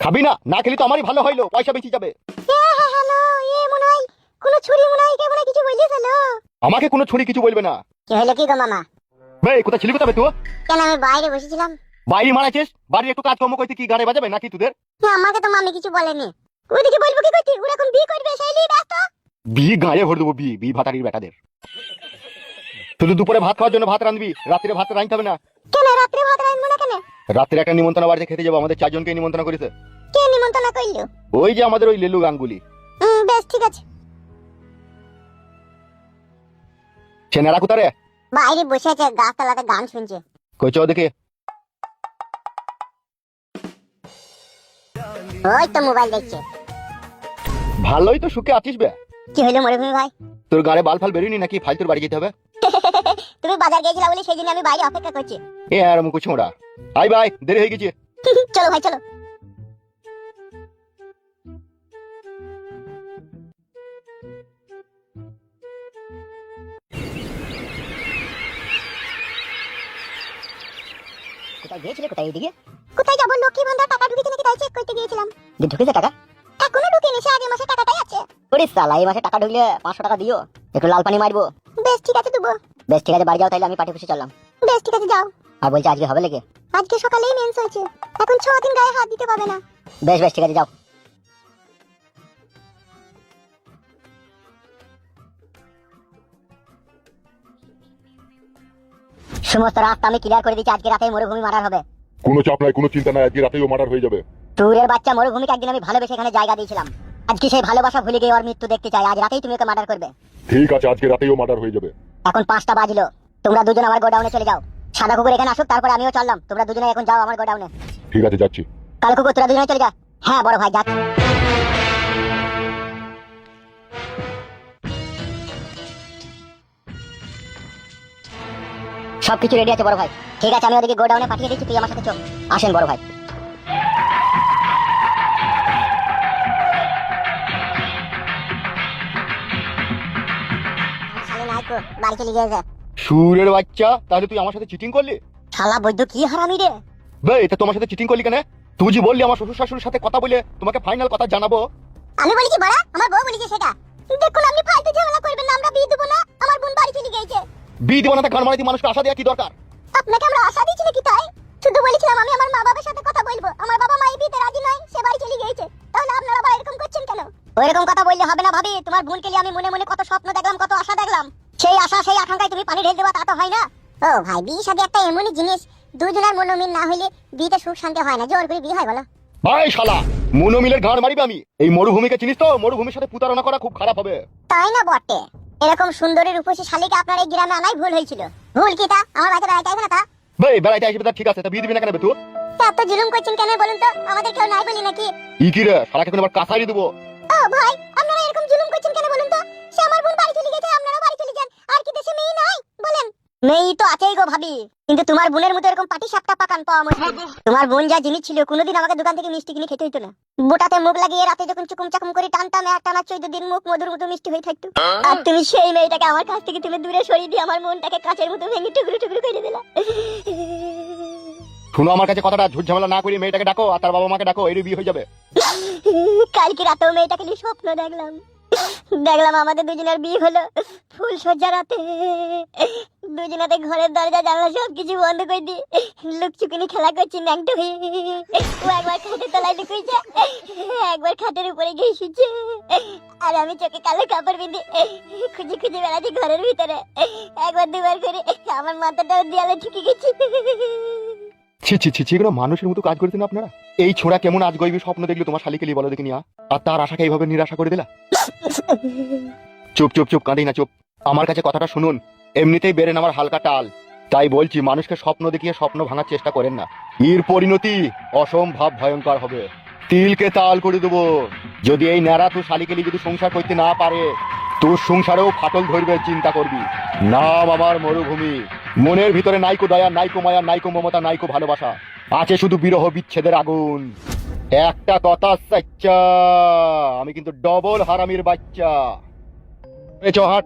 খাবি না? না খেলি তো আমারই ভালো হইলো, পয়সা বেঁচে যাবে। হ্যালো, মনে হয় কোনো ছুরি মনে হয় কেমন কিছু বললি ফেলো। আমাকে কোনো ছুরি কিছু বলবে না। কি হলো কি গো মামা? ভাই কোথা ছিলি কোথাবে তুই? কেন আমি বাইরে বসেছিলাম। বাইরে মারাছিস? বাড়ির একটু কাজকর্ম করতে কি গাড়ি বাজাবে নাকি তোদের? আমাকে তো মামি কিছু বলেনি। ওইদিকে বলবো কি কইতি? ওরা এখন বিয়ে করবে সেই লিয়ে ব্যস্ত। বিয়ে গায়ে ভরে দেবো, বিয়ে ভাতারির বেটাদের। শুধু দুপুরে ভাত খাওয়ার জন্য ভাত রাঁধবি, রাত্রে ভাত রাঁধতে হবে না। কেন রাত্রে ভাত রাঁধবো না কেন? রাত্রে একটা নিমন্ত্রণ বাড়িতে খেতে যাবো, আমাদের 4 জনকে নিমন্ত্রণ করেছে। কে নিমন্ত্রণ করলো? ওই যে আমাদের ওই লেলু গাঙ্গুলি। বেশ ঠিক আছে। চেনারা কোথারে? বাইরে বসে আছে গাছতলাতে গান শুনছে। কই চো দেখে। ওই তো মোবাইল দেখছে। ভালোই তো সুখে আছিস বে। কি হলো মরুভূমি ভাই? তোর গাড়ে বাল ফাল বেরোয়নি নাকি? ফালতুর বাড়ি যেতে হবে। তুমি বাজার গিয়েছিলা বলে সেই জন্য আমি বাইরে অপেক্ষা করছি। এ আর মুখ ছোঁড়া। আই ভাই দেরি হয়ে গেছে। চলো ভাই চলো। কোথায় গিয়েছিলে? কোথায়? এইদিকে? কোথায় যাবো? লক্ষ্মী ভান্ডার টাকা ঢুকেছে নাকি তাই চেক করতে গিয়েছিলাম। ঢুকেছে টাকা? এখনো ঢুকেনি, সে আগের মাসে টাকাটাই আছে। ওরে শালা, এই মাসে টাকা ঢুকলে 500 টাকা দিও, একটু লাল পানি মারবো। বেশ ঠিক আছে দেবো। বেশ ঠিক আছে, বাড়ি যাও তাহলে, আমি পার্টি অফিসে চললাম। বেশ ঠিক আছে যাও। আর বলছি আজকে হবে লেগে? আজকে সকালেই মেন্স হয়েছে, এখন 6 দিন গায়ে হাত দিতে পাবে না। বেশ বেশ ঠিক আছে যাও। সমস্ত রাস্তা আমি ক্লিয়ার করে দিচ্ছি, আজকে রাতে মরুভূমি মার্ডার হবে। কোনো চাপ নাই, কোনো চিন্তা নাই, আজকে রাতেই মার্ডার হয়ে যাবে। টুরের বাচ্চা মরুভূমিকে একদিন আমি ভালোবেসে এখানে জায়গা দিয়েছিলাম, আজকে সেই ভালোবাসা ভুলে গিয়ে ওর মৃত্যু দেখতে চাই। আজ রাতেই তুমি ওকে মার্ডার করবে। ঠিক আছে, আজকে রাতেই মার্ডার হয়ে যাবে। এখন 5টা বাজলো, তোমরা দুজন আমার গোডাউনে চলে যাও। সাদা কুকুর এখানে আসুক, তারপরে আমিও চললাম। তোমরা দুজনে এখন যাও আমার গোডাউনে। ঠিক আছে যাচ্ছি। কালো কুকুর তোরা দুজনে চলে যা। হ্যাঁ বড় ভাই যাচ্ছি। সবকিছু রেডি আছে বড় ভাই। ঠিক আছে, আমি ওদিকে গোডাউনে পাঠিয়ে দিচ্ছি, তুই আমার সাথে চল। আসেন বড় ভাই। শালি নাইকো বাড়ি চলে গিয়েছে। সুরের বাচ্চা, তাহলে তুই আমার সাথে চিটিং করলি? শালা বৈদ্য কি হারামি রে। বে এটা তোমার সাথে চিটিং করলি কেন? তুই যে বললি আমার শ্বশুর শাশুড়ির সাথে কথা বলে তোমাকে ফাইনাল কথা জানাবো। আমি বলেছি বড়া, আমার বউ বলেছে সেটা। দেখুন আপনি ফালতু ঝামেলা করবেন না, আমরা বিয়ে দেবো না। আমার বোন বাড়ি চলে গিয়েছে। বিয়ে দিব না তা গান মারাইতে মানুষকে আশা দেওয়া কি দরকার? আপনাকে আমরা আশা দিয়েছি নাকি তাই? শুধু বলেছিলাম আমি আমার মা বাবার সাথে কথা বলবো। আমার বাবা মা এই বিয়েতে রাজি নয়, সে বাড়ি চলে গিয়েছে। তাহলে আপনারা আবার এরকম করছেন কেন? ওইরকম কথা বললে হবে না ভাবি। তোমার বোনকে নিয়ে আমি মনে মনে কত স্বপ্ন দেখলাম, কত আশা দেখলাম। সেই আশা সেই আকাঙ্ক্ষায় তুমি পানি ঢেলে দেবা, তা তো হয় না। ও ভাই, বিয়ে শাদী একটা এমনই জিনিস, দুজনের মনোমিল না হইলে বিয়েতে সুখ শান্তি হয় না। জোর করে বিয়ে হয় বলো? ভাই শালা, মনোমিলের গান মারিবে আমি? এই মরুভূমিকে চিনিস তো? মরুভূমির সাথে প্রতারণা করা খুব খারাপ হবে। তাই না বটে? এরকম সুন্দরী রূপসী শালীকে আপনার এই গ্রামে আনাই ভুল হয়েছিল। ভুল কি তা? আমার বাড়িতে বেড়াইতে আসবে না তা? ভাই বেড়াইতে আসবে তা ঠিক আছে, তা বিয়ে দিবি না কেন বে তুই? এত জুলুম করছেন কেন বলুন তো? আমাদের কেউ নাই বলি নাকি? ই কি রে শালাকে কোন আবার কাছারি দেবো? ও ভাই, আপনারা এরকম জুলুম করছেন কেন বলুন তো? সে আমার বোন বাড়ি চলে গেছে, আপনারা বাড়ি চলে যান। আর কি দেশে মেয়ে নাই বলেন? মেয়ে তো আছেই গো ভাবি, কিন্তু তোমার বোনের মতো এরকম পাটি সাপটা পাকান পাওয়া মুশকিল। তোমার বোন যা জিনিস ছিল, কোনোদিন আমাকে দোকান থেকে মিষ্টি কিনে খেতে হইতো না। বোটাতে মুখ লাগিয়ে রাতে যখন চুকুম চাকুম করে টানতাম, এক টানা 14 দিন মুখ মধুর মতো মিষ্টি হয়ে থাকতো। আর তুমি সেই মেয়েটাকে আমার কাছ থেকে তুমি দূরে সরিয়ে দিয়ে আমার মনটাকে কাচের মতো ভেঙে টুকরো টুকরো করে দিলা। শুনো আমার কাছে কথাটা, ঝুট ঝামেলা না করে মেয়েটাকে ডাকো আর তার বাবা মাকে ডাকো, এরই বিয়ে হয়ে যাবে। কালকে রাতেও মেয়েটাকে নিয়ে স্বপ্ন দেখলাম। আমাদের দুজনের বিয়ে হলো ফুল সজ্জা রাতে। দুজনাতে ঘরের দরজা জানলা সবকিছু বন্ধ করে দিয়ে লুকচুকুনি খেলা করছি ন্যাংটো হয়ে। ও একবার খাটের তলায় লুকিয়েছে, একবার খাটের উপরে গিয়ে শুচ্ছে, আর আমি চোখে কালো কাপড় বেঁধে খুঁজে খুঁজে বেড়াচ্ছি ঘরের ভিতরে। একবার দুবার করে আমার মাথাটাও দেয়ালে ঠুকে গেছি। ছি ছি ছি ছি, এগুলো মানুষের মতো কাজ করছেন আপনারা। এই ছোড়া কেমন আজ গইবি স্বপ্ন দেখলো তোমার শালিকে নিয়ে, বলো দেখিনি। আর তার আশাকে এইভাবে নিরাশা করে দিলা। চুপ চুপ চুপ, কাঁদি না, চুপ। আমার কাছে কথাটা শুনুন, এমনিতেই বেরেন আমার হালকা টাল, তাই বলছি মানুষকে স্বপ্ন দেখিয়ে স্বপ্ন ভাঙার চেষ্টা করেন না। এর পরিণতি অসম্ভব ভয়ঙ্কর হবে। তিলকে তাল করে দেবো। যদি এই ন্যাড়া তুই শালিকে নিয়ে যদি সংসার করতে না পারে, তোর সংসারেও ফাটল ধরবে, চিন্তা করবি। নাম আমার মরুভূমি। মনের ভিতরে নাইকো দয়া, নাইকো মায়া, নাইকো মমতা, নাইকো ভালোবাসা, আছে শুধু বিরহ বিচ্ছেদের আগুন। একটা কথা সচ্চা, আমি কিন্তু ডবল হারামির বাচ্চা। চো হাট।